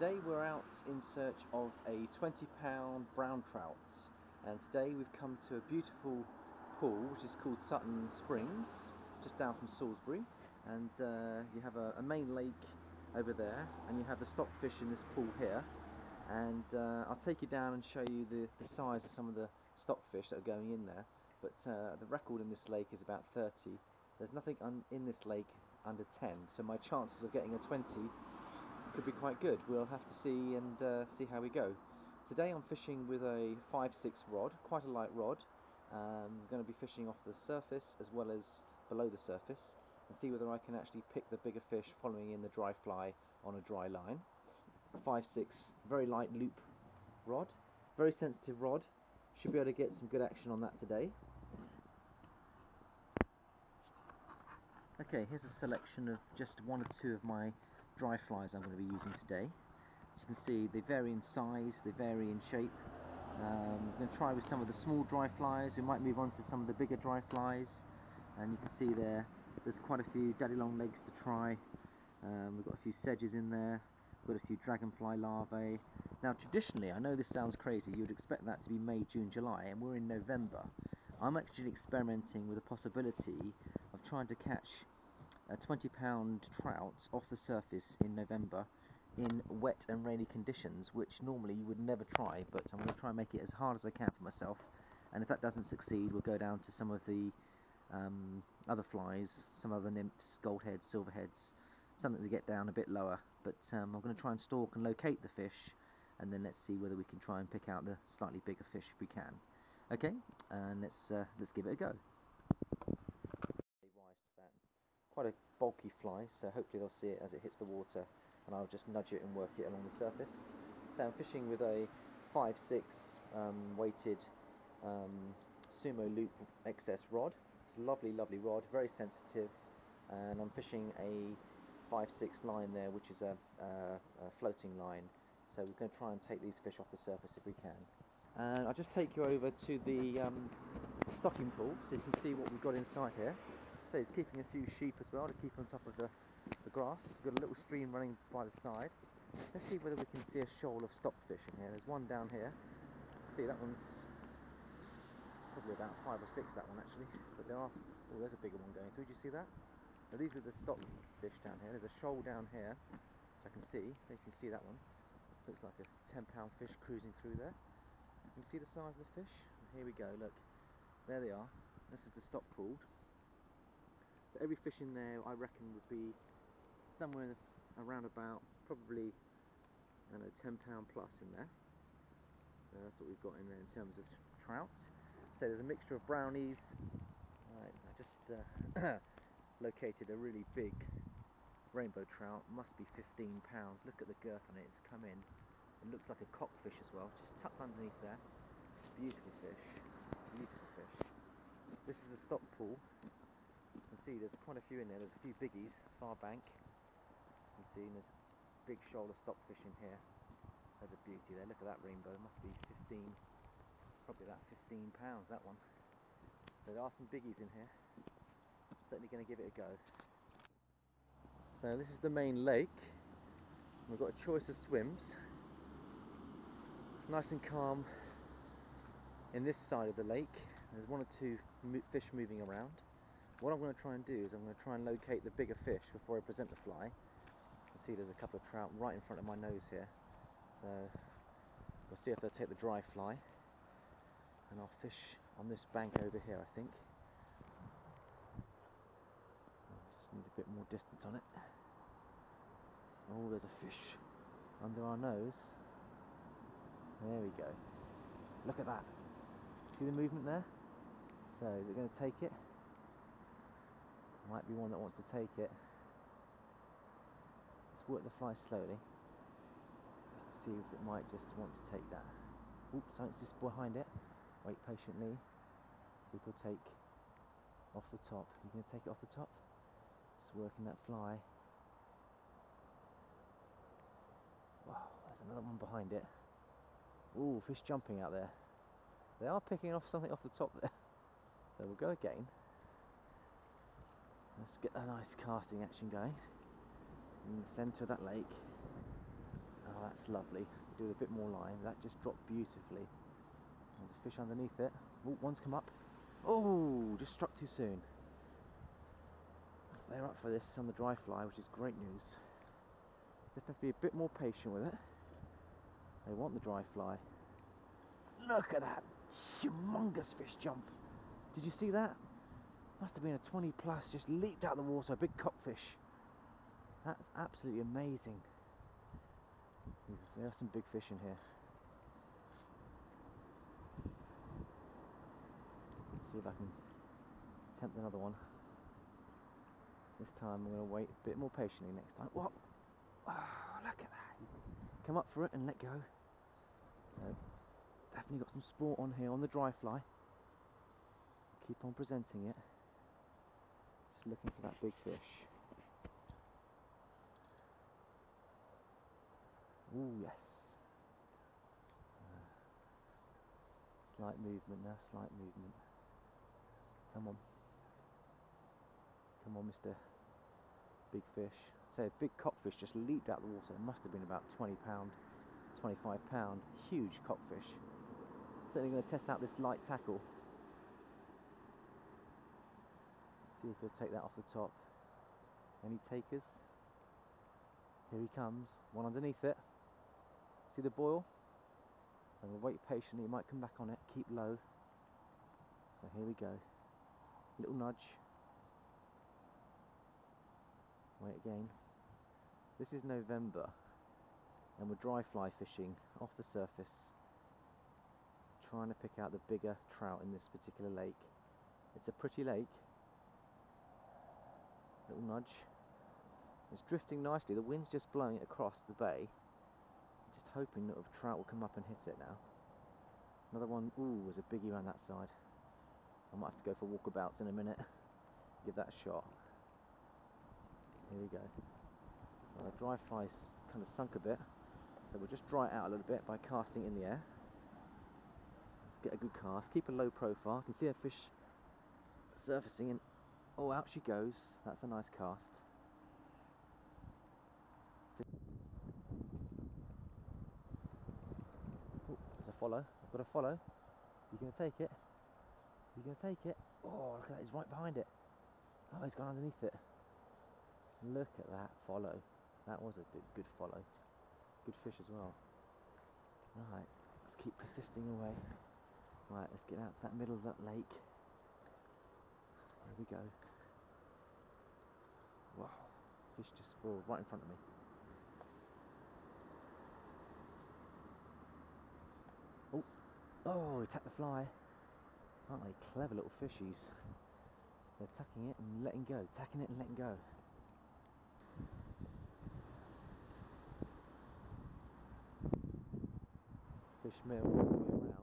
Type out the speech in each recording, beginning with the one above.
Today we're out in search of a 20-pound brown trout, and today we've come to a beautiful pool which is called Sutton Springs, just down from Salisbury, and you have a main lake over there, and you have the stockfish in this pool here, and I'll take you down and show you the size of some of the stockfish that are going in there, but the record in this lake is about 30. There's nothing in this lake under 10, so my chances of getting a 20 could be quite good. We'll have to see and see how we go. Today I'm fishing with a 5/6 rod, quite a light rod. I'm going to be fishing off the surface as well as below the surface and see whether I can actually pick the bigger fish following in the dry fly on a dry line. A 5/6, very light loop rod, very sensitive rod. Should be able to get some good action on that today. Okay, here's a selection of just one or two of my dry flies I'm going to be using today. As you can see, they vary in size, they vary in shape. I'm going to try with some of the small dry flies. We might move on to some of the bigger dry flies, and you can see there's quite a few daddy long legs to try. We've got a few sedges in there, we've got a few dragonfly larvae. Now traditionally, I know this sounds crazy, you would expect that to be May, June, July, and we're in November. I'm actually experimenting with the possibility of trying to catch a 20-pound trout off the surface in November in wet and rainy conditions, which normally you would never try, but I'm going to try and make it as hard as I can for myself, and if that doesn't succeed we'll go down to some of the other flies, some other nymphs, goldheads, silverheads, something to get down a bit lower, but I'm going to try and stalk and locate the fish, and then let's see whether we can try and pick out the slightly bigger fish if we can. Okay, and let's give it a go. Wise to that. Quite a bulky fly, so hopefully they'll see it as it hits the water, and I'll just nudge it and work it along the surface. So I'm fishing with a 5/6 weighted sumo loop XS rod. It's a lovely rod, very sensitive, and I'm fishing a 5/6 line there, which is a floating line. So we're going to try and take these fish off the surface if we can. And I'll just take you over to the stocking pool so you can see what we've got inside here. So it's keeping a few sheep as well to keep on top of the grass. We've got a little stream running by the side. Let's see whether we can see a shoal of stockfish in here. There's one down here. See, that one's probably about 5 or 6, that one actually. But there are, oh, there's a bigger one going through. Do you see that? Now these are the stockfish down here. There's a shoal down here, which I can see. There you can see that one. Looks like a 10-pound fish cruising through there. You can see the size of the fish. And here we go, look. There they are. This is the stock pool. So every fish in there, I reckon, would be somewhere around about probably, I don't know, 10-pound plus in there. So that's what we've got in there in terms of trout. So there's a mixture of brownies. Right, I just located a really big rainbow trout. Must be 15 pounds. Look at the girth on it. It's come in. It looks like a cockfish as well, just tucked underneath there. Beautiful fish. Beautiful fish. This is the stock pool. You can see there's quite a few in there. There's a few biggies, far bank. You can see there's a big shoal of stockfish in here. There's a beauty there. Look at that rainbow. It must be 15, probably about 15 pounds, that one. So there are some biggies in here. Certainly going to give it a go. So this is the main lake. We've got a choice of swims. It's nice and calm in this side of the lake. There's one or two fish moving around. What I'm going to try and do is I'm going to try and locate the bigger fish before I present the fly. You can see there's a couple of trout right in front of my nose here. So we'll see if they'll take the dry fly. And I'll fish on this bank over here, I think. Just need a bit more distance on it. Oh, there's a fish under our nose. There we go. Look at that. See the movement there? So is it going to take it? Might be one that wants to take it. Let's work the fly slowly, just to see if it might just want to take that. Oops, something's just behind it. Wait patiently. See if we'll take off the top. You're going to take it off the top? Just working that fly. Wow, there's another one behind it. Ooh, fish jumping out there. They are picking off something off the top there. So we'll go again. Let's get a nice casting action going in the centre of that lake. Oh, Oh, that's lovely. Do a bit more line. That just dropped beautifully. There's a fish underneath it. Oh, one's come up. Oh, just struck too soon. They're up for this on the dry fly, which is great news. Just have to be a bit more patient with it. They want the dry fly. Look at that humongous fish jump. Did you see that? Must have been a 20 plus, just leaped out of the water, a big copfish. That's absolutely amazing. There are some big fish in here. Let's see if I can attempt another one. This time I'm going to wait a bit more patiently next time. What? Oh, look at that. Come up for it and let go. So, definitely got some sport on here on the dry fly. Keep on presenting it. Just looking for that big fish. Ooh, yes. Slight movement now, slight movement. Come on. Come on, Mr. Big Fish. So a big copfish just leaped out of the water. It must have been about 20 pound, 25 pound. Huge copfish. Certainly going to test out this light tackle. See if he'll take that off the top. Any takers? Here he comes. One underneath it. See the boil? So we'll wait patiently. He might come back on it. Keep low. So here we go. Little nudge. Wait again. This is November and we're dry fly fishing off the surface, trying to pick out the bigger trout in this particular lake. It's a pretty lake. Little nudge. It's drifting nicely. The wind's just blowing it across the bay. Just hoping that a trout will come up and hit it now. Another one. Ooh, there's a biggie around that side. I might have to go for walkabouts in a minute. Give that a shot. Here we go. Well, the dry fly's kind of sunk a bit, so we'll just dry it out a little bit by casting in the air. Let's get a good cast. Keep a low profile. You can see a fish surfacing, and oh, out she goes. That's a nice cast. Oh, there's a follow. I've got a follow. You gonna take it? You gonna take it? Oh, look at that! He's right behind it. Oh, he's gone underneath it. Look at that follow. That was a good follow. Good fish as well. Right, let's keep persisting away. Right, let's get out to that middle of that lake. Here we go. Wow, fish just sprawled right in front of me. Oh, oh, he attacked the fly. Aren't they clever little fishies? They're tacking it and letting go, tacking it and letting go. Fish mill all the way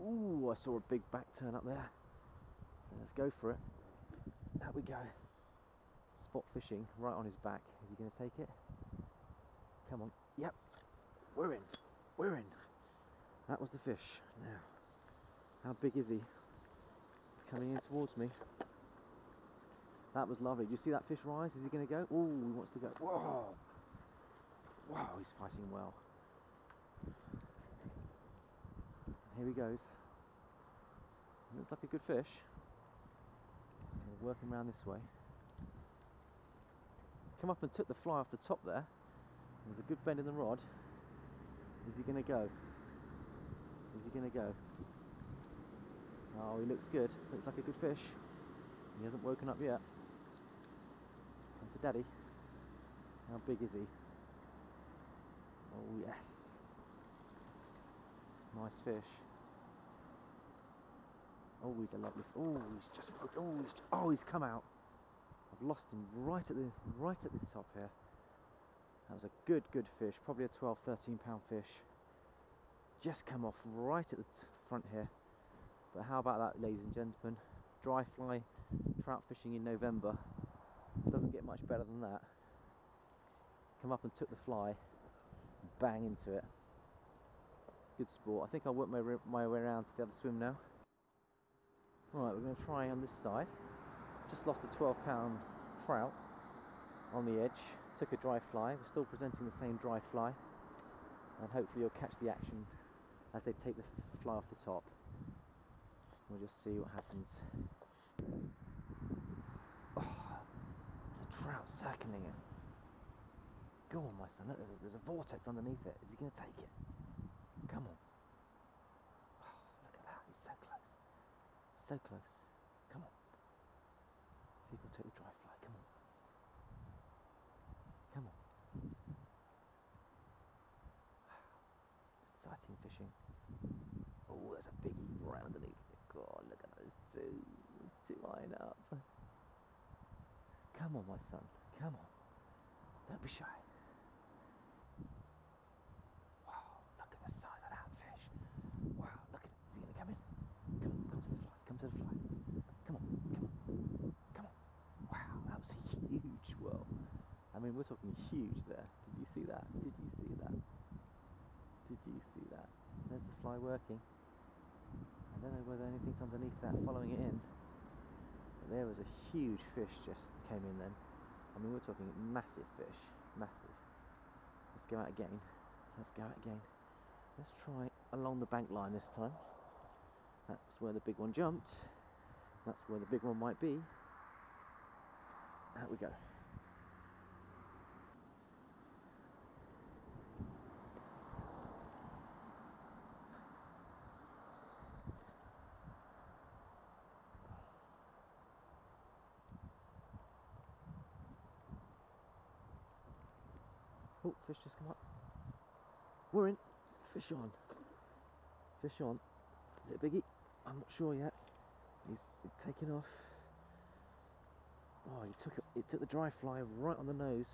around. Ooh, I saw a big back turn up there. So let's go for it. Out we go. Spot fishing right on his back. Is he going to take it? Come on. Yep. We're in. We're in. That was the fish. Now, how big is he? He's coming in towards me. That was lovely. Do you see that fish rise? Is he going to go? Ooh, he wants to go. Whoa! Wow, he's fighting well. Here he goes. Looks like a good fish. We'll work him around this way. Come up and took the fly off the top there. There's a good bend in the rod. Is he going to go? Is he going to go? Oh, he looks good. Looks like a good fish. He hasn't woken up yet. Come to daddy. How big is he? Oh yes. Nice fish. Oh, he's a lovely. Oh, he's just. Oh, he's come out. I've lost him right at the top here. That was a good fish. Probably a 12, 13 pound fish. Just come off right at the front here. But how about that, ladies and gentlemen? Dry fly trout fishing in November. Doesn't get much better than that. Come up and took the fly. Bang into it. Good sport. I think I'll work my way around to the other swim now. Right, we're going to try on this side. Just lost a 12 pound trout. on the edge, took a dry fly. We're still presenting the same dry fly, and hopefully you'll catch the action as they take the fly off the top. We'll just see what happens. Oh, it's a trout circling it. Go on, my son, look, there's a vortex underneath it. Is he going to take it? Come on. Oh, look at that, he's so close. So close. Come on. See if he'll take the dry fly, come on. Come on. Wow. Exciting fishing. Oh, there's a biggie right underneath it. God, look at those two. Those two eyeing up. Come on, my son. Come on. Don't be shy. Wow, look at the size of that fish. Wow, look at it. Is he going to come in? Come on, come to the fly. Come to the fly. Come on, come on. Come on. Wow, that was a huge whirl. I mean, we're talking huge there. Did you see that? Did you see that? Did you see that? There's the fly working. I don't know whether anything's underneath that following it in. But there was a huge fish just came in then. I mean, we're talking massive fish. Massive. Let's go out again. Let's go out again. Let's try along the bank line this time. That's where the big one jumped. That's where the big one might be. Out we go. Oh, fish just come up. We're in. Fish on. Fish on. Is it a biggie? I'm not sure yet. He's taken off. Oh, he took the dry fly right on the nose.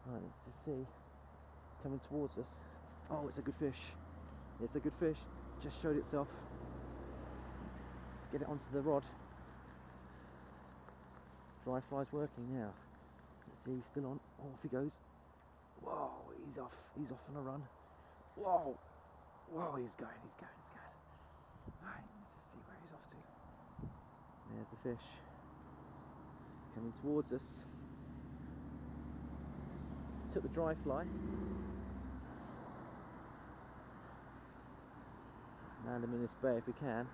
Right, let's just see. It's coming towards us. Oh, it's a good fish. It's a good fish. Just showed itself. Let's get it onto the rod. Dry fly's working now. Let's see, he's still on. Oh, off he goes. Whoa, he's off. He's off on a run. Whoa. Whoa, he's going. Right, let's just see where he's off to. There's the fish. He's coming towards us. Took the dry fly. Land him in this bay if we can.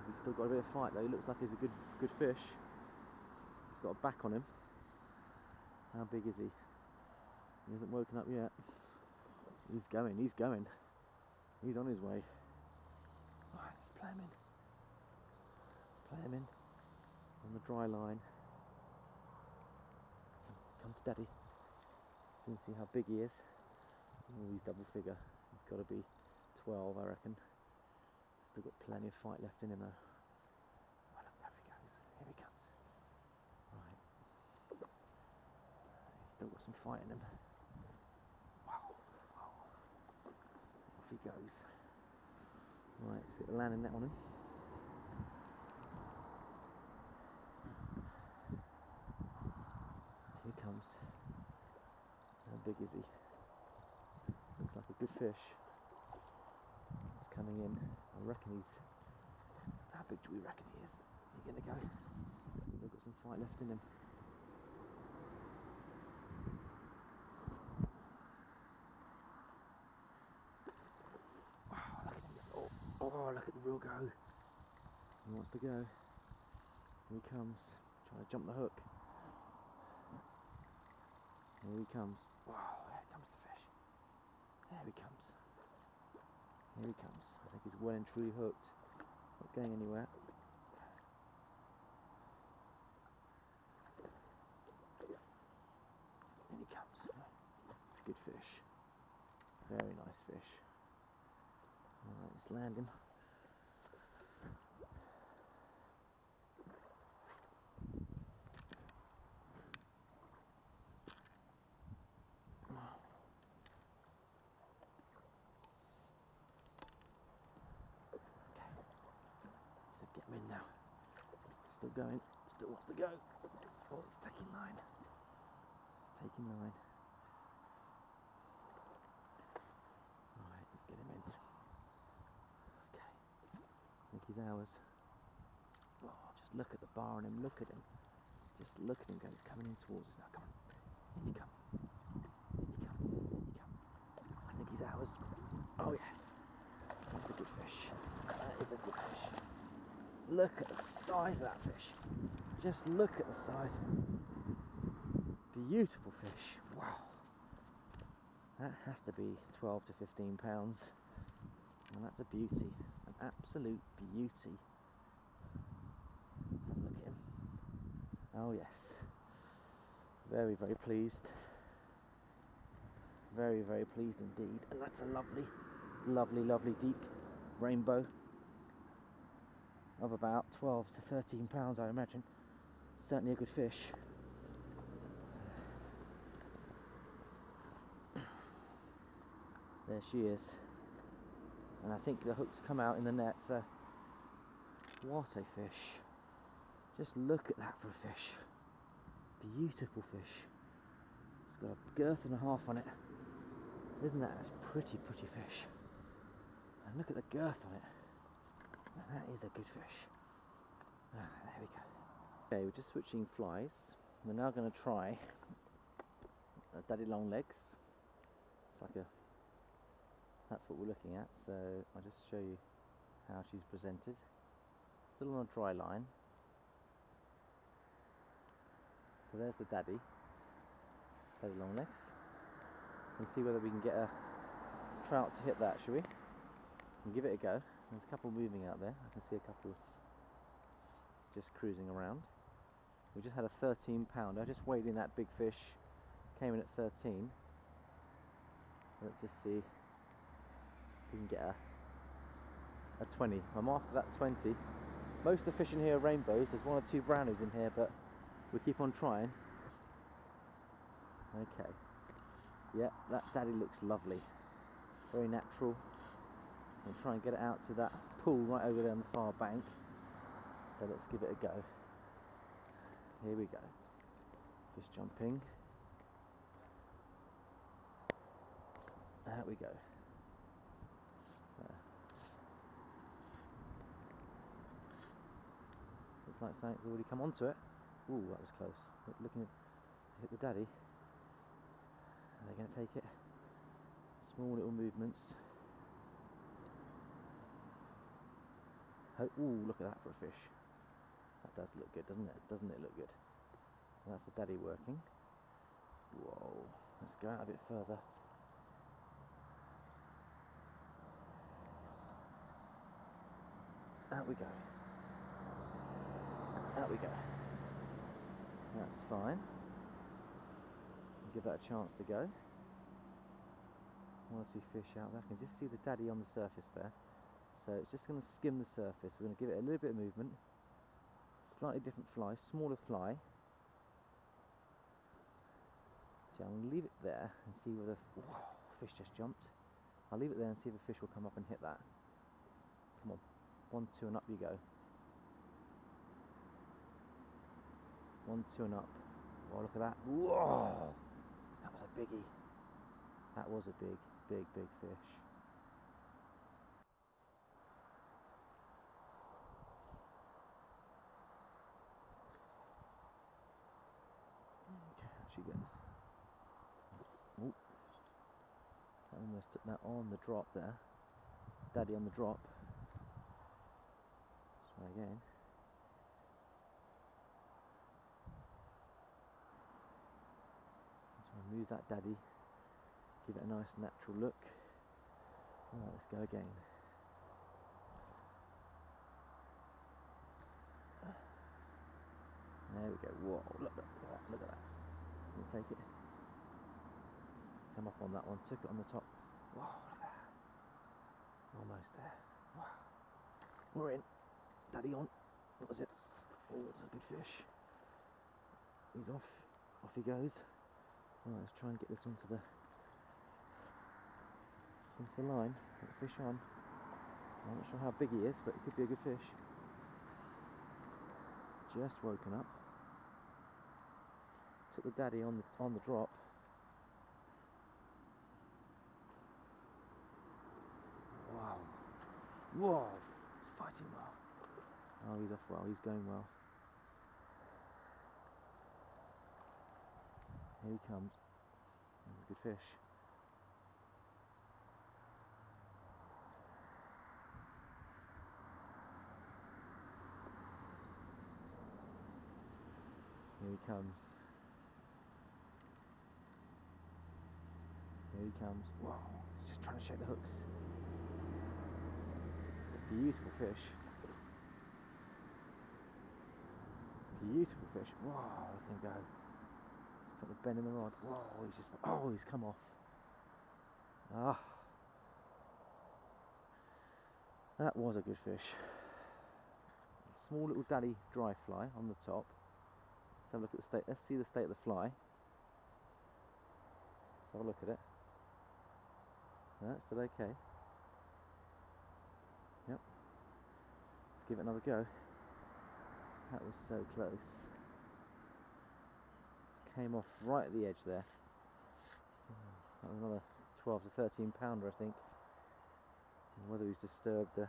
He's still got a bit of fight though. He looks like he's a good fish. He's got a back on him. How big is he? He hasn't woken up yet. He's going. He's on his way. Right, let's play him in. Let's play him in on the dry line. Come to daddy. So you can see how big he is. Oh, he's double figure. He's got to be 12, I reckon. Still got plenty of fight left in him though. Oh, look, there he goes. Here he comes. Right. He's still got some fight in him. Wow. Off he goes. Right, let's get the landing net on him. Here he comes. How big is he? Looks like a good fish. He's coming in. I reckon he's... How big do we reckon he is? Is he going to go? Still got some fight left in him. Oh, look at the reel go. He wants to go. Here he comes. Trying to jump the hook. Here he comes. Wow, here comes the fish. There he comes. Here he comes. I think he's well and truly hooked. Not going anywhere. In he comes. It's a good fish. Very nice fish. Alright, let's land him. So get him in now. Still going, still wants to go. Oh, he's taking line. He's taking line. Alright, let's get him in. Okay. I think he's ours. Oh, just look at the bar on him, look at him. Just look at him go, he's coming in towards us now, come on. In you come. In you come. In you come. I think he's ours. Oh yes. That's a good fish. That is a good fish. Look at the size of that fish. Just look at the size of it. Beautiful fish. Wow. That has to be 12 to 15 pounds. And that's a beauty. An absolute beauty. Let's have a look at him. Oh yes. Very, very pleased. Very, very pleased indeed. And that's a lovely, lovely, lovely deep rainbow of about 12 to 13 pounds, I imagine. Certainly a good fish. There she is. And I think the hook's come out in the net, so what a fish. Just look at that for a fish. Beautiful fish. It's got a girth and a half on it. Isn't that a pretty, pretty fish? And look at the girth on it. That is a good fish. Ah, there we go. Okay, we're just switching flies. We're now going to try a daddy long legs. It's like a... That's what we're looking at, so I'll just show you how she's presented. Still on a dry line. So there's the daddy long legs. And see whether we can get a trout to hit that, shall we? And give it a go. There's a couple moving out there. I can see a couple just cruising around. We just had a 13 pounder, just weighed in that big fish, came in at 13. Let's just see if we can get a 20. I'm after that 20. Most of the fish in here are rainbows. There's one or two brownies in here, but we keep on trying. Okay. Yeah, that daddy looks lovely. Very natural. We'll try and get it out to that pool right over there on the far bank. So let's give it a go. Here we go. Fish jumping. There we go. Looks like something's already come onto it. Ooh, that was close. Looking to hit the daddy. Are they going to take it? Small little movements. Ooh, look at that for a fish. That does look good, doesn't it? Doesn't it look good? That's the daddy working. Whoa, let's go out a bit further. Out we go. Out we go. That's fine. Give that a chance to go. One or two fish out there. I can just see the daddy on the surface there. So it's just going to skim the surface. We're going to give it a little bit of movement. Slightly different fly, smaller fly. So I'm going to leave it there and see whether... Whoa, fish just jumped. I'll leave it there and see if a fish will come up and hit that. Come on. 1, 2 and up you go. 1, 2 and up. Oh, look at that. Whoa! That was a biggie. That was a big, big, big fish. Okay, out she goes. Ooh. I almost took that on the drop there. Daddy on the drop. Try again. So move that daddy. Give it a nice natural look. Alright, let's go again. There we go. Whoa, look at that. Look at that. Can you take it? Come up on that one. Took it on the top. Whoa, look at that. Almost there. Wow. We're in. Daddy on. What was it? Oh, it's a good fish. He's off. Off he goes. Alright, let's try and get this onto the line. Put the fish on. I'm not sure how big he is, but it could be a good fish. Just woken up. Took the daddy on the drop. Wow. Whoa! He's fighting well. Oh, he's off well. He's going well. Here he comes. That's a good fish. Here he comes. Here he comes. Whoa, he's just trying to shake the hooks. It's a beautiful fish. Beautiful fish. Whoa, look at him go. Just put the bend in the rod. Whoa, he's just, oh, he's come off. Ah. That was a good fish. Small little daddy dry fly on the top. Let's have a look at the state. Let's see the state of the fly. Let's have a look at it. That's still okay. Yep. Let's give it another go. That was so close. Just came off right at the edge there. That was another 12 to 13 pounder, I think. And whether he's disturbed the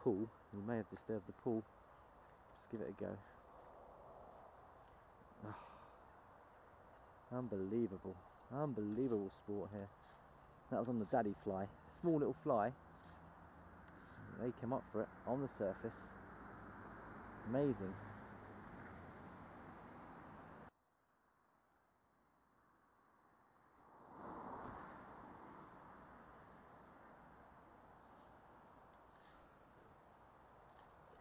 pool, he may have disturbed the pool. Just give it a go. Oh, unbelievable, unbelievable sport here. That was on the daddy fly, small little fly. They came up for it on the surface. Amazing.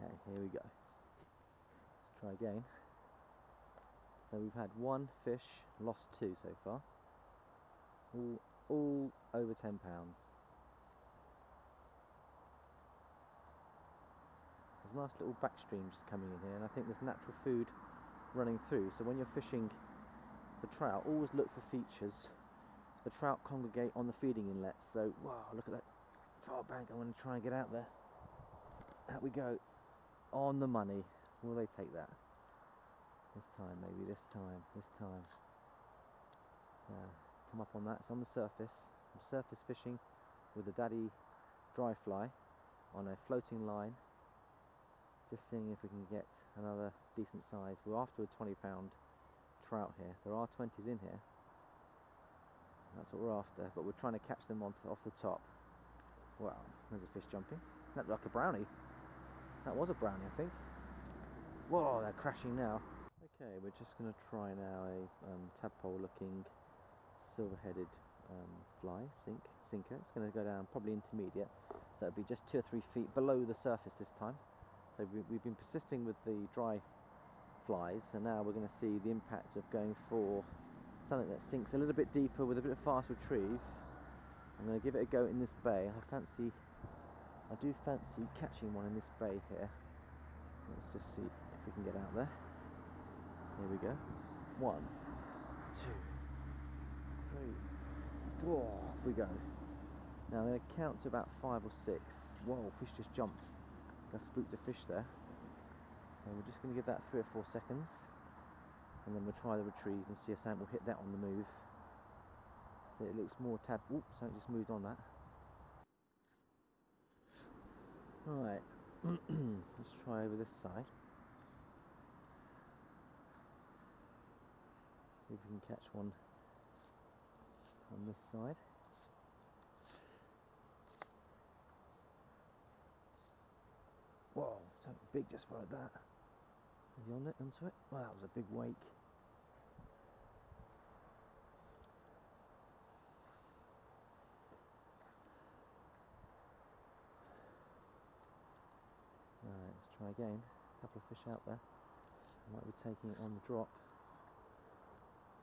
Okay, here we go. Let's try again. So we've had one fish, lost two so far. All over 10 pounds. There's nice little back streams coming in here, and I think there's natural food running through. So when you're fishing for trout, always look for features. The trout congregate on the feeding inlets. So, wow, look at that far bank. I'm going to try and get out there. Out we go. On the money. Will they take that? This time, maybe this time. So, come up on that. It's on the surface. I'm surface fishing with a daddy dry fly on a floating line. Just seeing if we can get another decent size. We're after a 20-pound trout here. There are 20s in here. That's what we're after, but we're trying to catch them off the top. Wow, there's a fish jumping. That looked like a brownie. That was a brownie, I think. Whoa, they're crashing now. Okay, we're just going to try now a tadpole-looking silver-headed fly, sinker. It's going to go down probably intermediate, so it'll be just 2 or 3 feet below the surface this time. So we've been persisting with the dry flies, and now we're going to see the impact of going for something that sinks a little bit deeper with a bit of fast retrieve. I'm going to give it a go in this bay. I do fancy catching one in this bay here. Let's just see if we can get out there. Here we go. 1, 2, 3, 4. Off we go. Now I'm going to count to about 5 or 6. Whoa, fish just jumped. I spooked a fish there. And we're just going to give that 3 or 4 seconds. And then we'll try the retrieve and see if something will hit that on the move. So it looks more tab. Oops, something just moved on that. Alright, let's try over this side. See if we can catch one on this side. Whoa, something big just followed that. Is he on it, onto it? Well, that was a big wake. Alright, let's try again. A couple of fish out there. I might be taking it on the drop.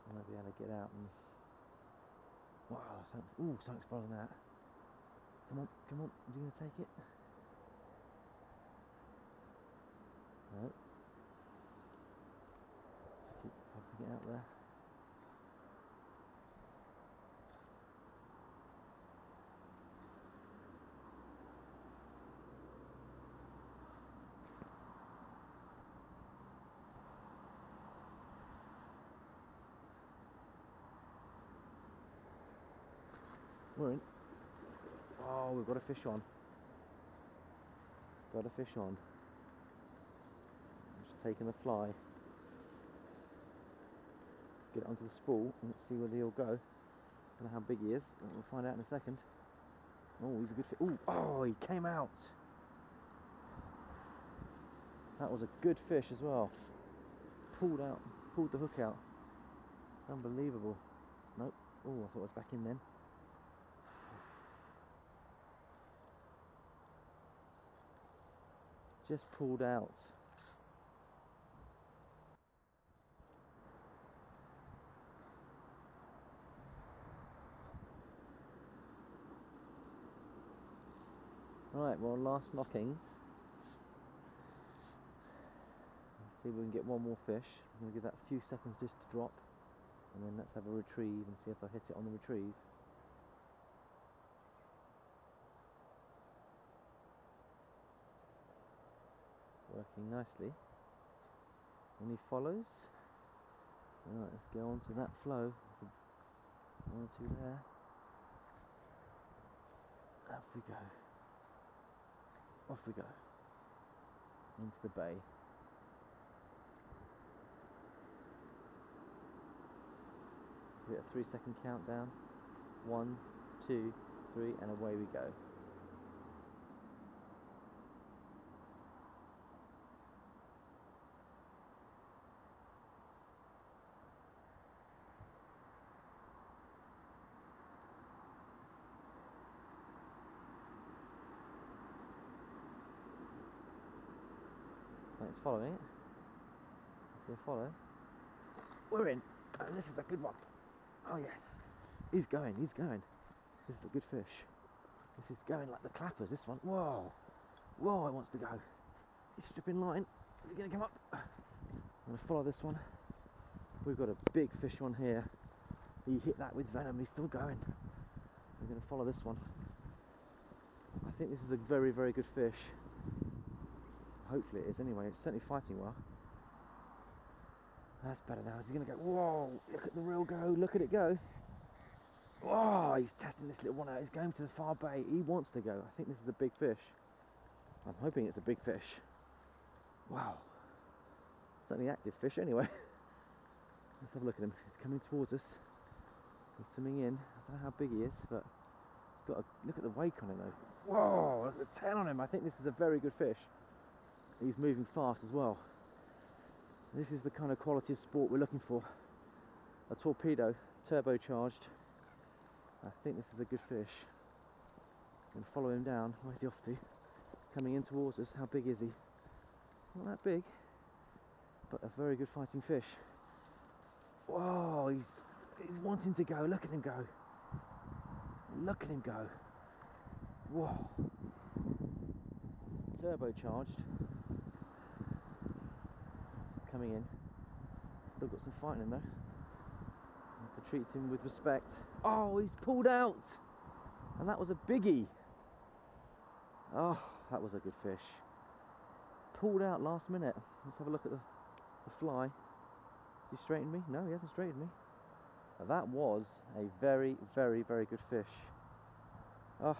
So I might be able to get out and... Wow, something's following that. Come on, is he going to take it? No. Just keep popping it out there. We're in. Oh, we've got a fish on. Got a fish on. Just taking the fly. Let's get it onto the spool and let's see where he'll go. Don't know how big he is, we'll find out in a second. Oh, he's a good fish. Oh, he came out. That was a good fish as well. Pulled the hook out. It's unbelievable. Nope. Oh, I thought it was back in then. Just pulled out. Right, well, last knockings. Let's see if we can get one more fish. I'm going to give that a few seconds just to drop, and then let's have a retrieve and see if I hit it on the retrieve. It's working nicely. Any follows? Right, let's go on to that flow. There's one or two there. Off we go. Off we go. Into the bay. We get a 3-second countdown. 1, 2, 3, and away we go. It's following it. Let's see a follow. We're in, and this is a good one. Oh yes, he's going. This is a good fish. This is going like the clappers, this one. Whoa, whoa, it wants to go. He's stripping line. Is he going to come up? I'm going to follow this one. We've got a big fish on here. He hit that with venom, he's still going. We're going to follow this one. I think this is a very, very good fish. Hopefully it is anyway, it's certainly fighting well. That's better now. Is he going to go? Whoa, look at the reel go, look at it go. Oh, he's testing this little one out. He's going to the far bay. He wants to go. I think this is a big fish. I'm hoping it's a big fish. Wow. Certainly active fish anyway. Let's have a look at him. He's coming towards us. He's swimming in. I don't know how big he is, but he's got a look at the wake on him though. Whoa, look at the tail on him. I think this is a very good fish. He's moving fast as well. This is the kind of quality of sport we're looking for. A torpedo, turbocharged. I think this is a good fish. I'm going to follow him down. Where's he off to? He's coming in towards us. How big is he? Not that big, but a very good fighting fish. Whoa, he's wanting to go. Look at him go. Look at him go. Whoa. Turbocharged. He's coming in. Still got some fight in him though. Have to treat him with respect. Oh, he's pulled out! And that was a biggie. Oh, that was a good fish. Pulled out last minute. Let's have a look at the fly. Has he straightened me? No, he hasn't straightened me. But that was a very, very, very good fish. Oh,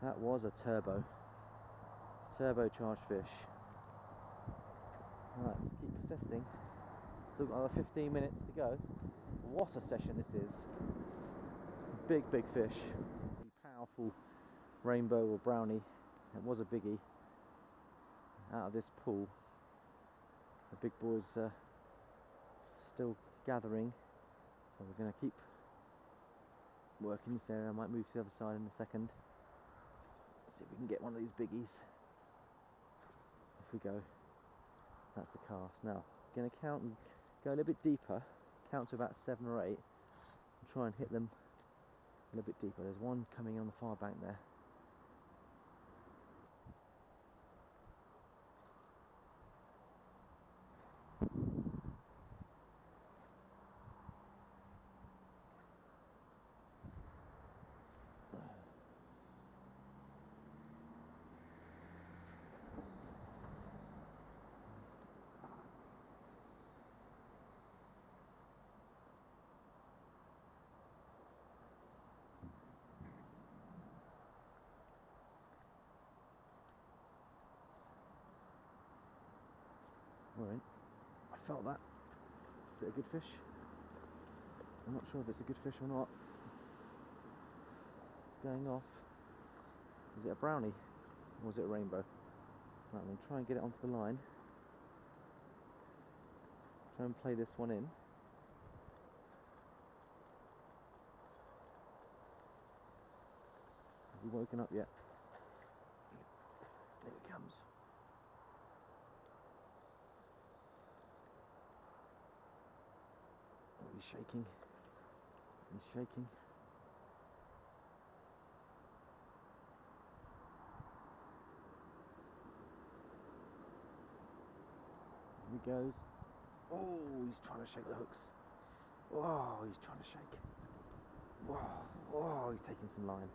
that was a turbocharged fish. Right, let's keep persisting. Still got another 15 minutes to go. What a session this is. Big, big fish. Powerful rainbow or brownie. It was a biggie. Out of this pool. The big boys still gathering. So we're going to keep working this area. I might move to the other side in a second. See if we can get one of these biggies. Off we go. That's the cast. Now, going to count and go a little bit deeper. Count to about 7 or 8. And try and hit them a little bit deeper. There's one coming on the far bank there. We're in. I felt that. it a good fish? I'm not sure if it's a good fish or not. It's going off. Is it a brownie or is it a rainbow? Right, I'm going to try and get it onto the line. Try and play this one in. Has he woken up yet? There he comes. Oh, he's shaking. He's shaking. Here he goes. Oh, he's trying to shake the hooks. Oh, he's trying to shake. Oh, he's taking some line.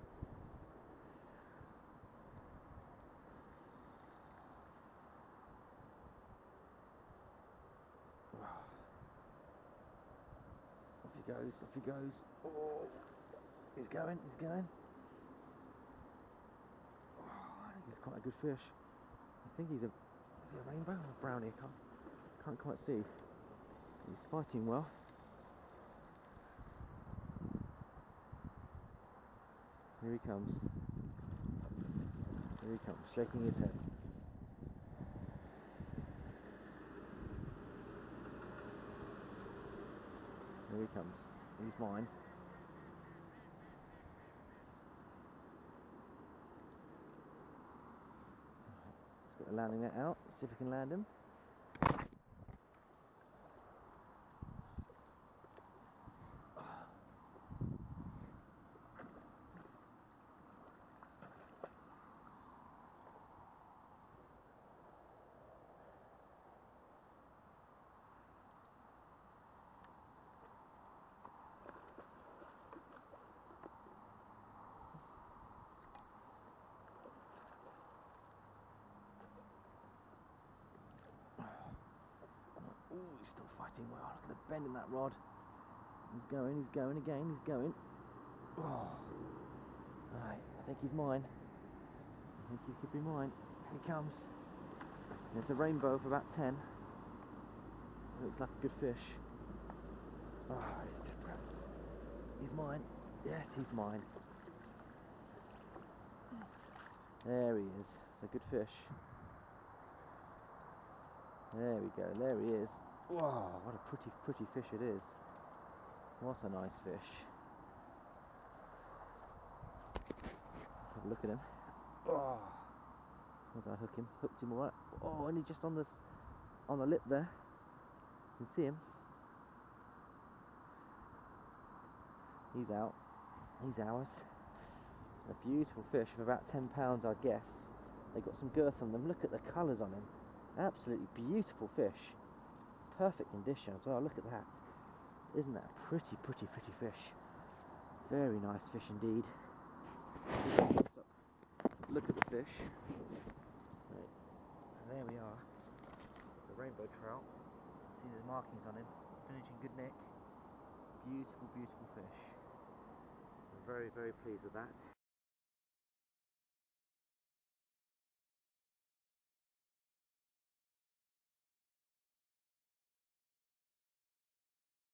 Off he goes, off he goes. Oh, he's going, he's going. Oh, I think he's quite a good fish. I think is he a rainbow or a brownie? I can't quite see. He's fighting well. Here he comes. Here he comes, shaking his head. Here he comes. He's mine. Let's get the landing net out, see if we can land him. Ooh, he's still fighting well. Look at the bend in that rod. He's going again, he's going. Oh. Alright, I think he's mine. I think he could be mine. Here he comes. There's a rainbow of about 10. Looks like a good fish. Oh, he's mine. Yes, he's mine. There he is. It's a good fish. There we go, there he is. Wow, what a pretty fish it is. What a nice fish. Let's have a look at him. Oh, how did I hook him? Hooked him alright. Oh, only just on the lip there. You can see him. He's out. He's ours. A beautiful fish of about 10 pounds, I guess. They've got some girth on them. Look at the colours on him. Absolutely beautiful fish. Perfect condition as well. Look at that. Isn't that a pretty fish? Very nice fish indeed. Look at the fish. Right. And there we are. It's a rainbow trout. See the markings on him. Finishing good nick. Beautiful fish. I'm very pleased with that.